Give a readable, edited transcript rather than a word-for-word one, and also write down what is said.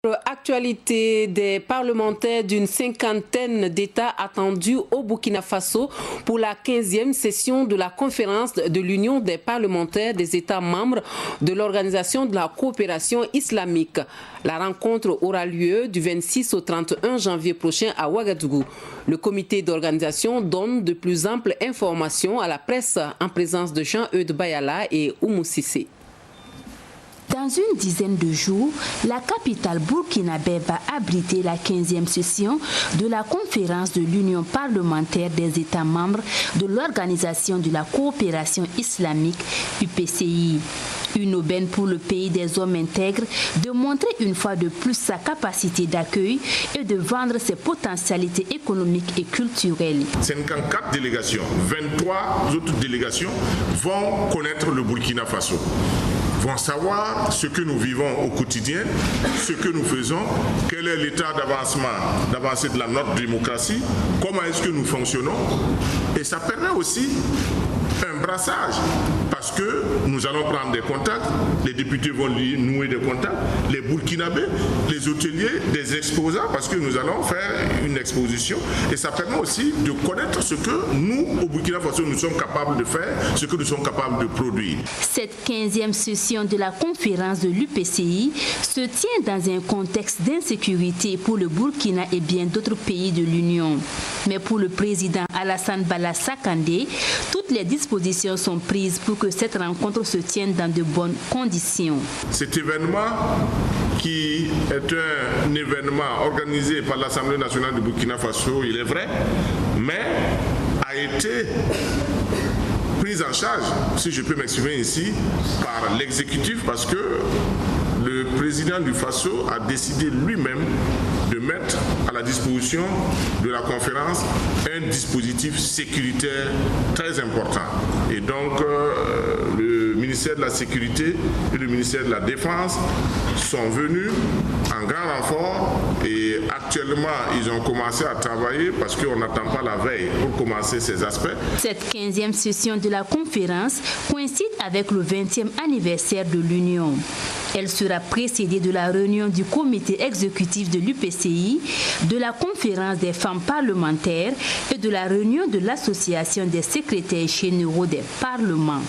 Actualité des parlementaires d'une cinquantaine d'États attendus au Burkina Faso pour la 15e session de la conférence de l'Union des parlementaires des États membres de l'Organisation de la coopération islamique. La rencontre aura lieu du 26 au 31 janvier prochain à Ouagadougou. Le comité d'organisation donne de plus amples informations à la presse en présence de Jean-Eudes Bayala et Oumou Sissé. Dans une dizaine de jours, la capitale burkinabé va abriter la 15e session de la conférence de l'Union parlementaire des États membres de l'Organisation de la coopération islamique UPCI. Une aubaine pour le pays des hommes intègres de montrer une fois de plus sa capacité d'accueil et de vendre ses potentialités économiques et culturelles. 54 délégations, 23 autres délégations vont connaître le Burkina Faso, vont savoir ce que nous vivons au quotidien, ce que nous faisons, quel est l'état d'avancée de notre démocratie, comment est-ce que nous fonctionnons. Et ça permet aussi un brassage, parce que nous allons prendre des contacts, les députés vont nouer des contacts, les Burkinabés, les hôteliers, des exposants, parce que nous allons faire une exposition, et ça permet aussi de connaître ce que nous, au Burkina Faso, nous sommes capables de faire, ce que nous sommes capables de produire. Cette 15e session de la conférence de l'UPCI se tient dans un contexte d'insécurité pour le Burkina et bien d'autres pays de l'Union. Mais pour le président Alassane Bala Sakandé, toutes les dispositions sont prises pour que cette rencontre se tienne dans de bonnes conditions. Cet événement, qui est un événement organisé par l'Assemblée nationale du Burkina Faso, il est vrai, mais a été prise en charge, si je peux m'exprimer ici, par l'exécutif, parce que le président du Faso a décidé lui-même de mettre à la disposition de la conférence un dispositif sécuritaire très important. Et donc, le ministère de la Sécurité et le ministère de la Défense sont venus en grand renfort et actuellement, ils ont commencé à travailler parce qu'on n'attend pas la veille pour commencer ces aspects. Cette 15e session de la conférence coïncide avec le 20e anniversaire de l'Union. Elle sera précédée de la réunion du comité exécutif de l'UPCI, de la conférence des femmes parlementaires et de la réunion de l'association des secrétaires généraux des parlements.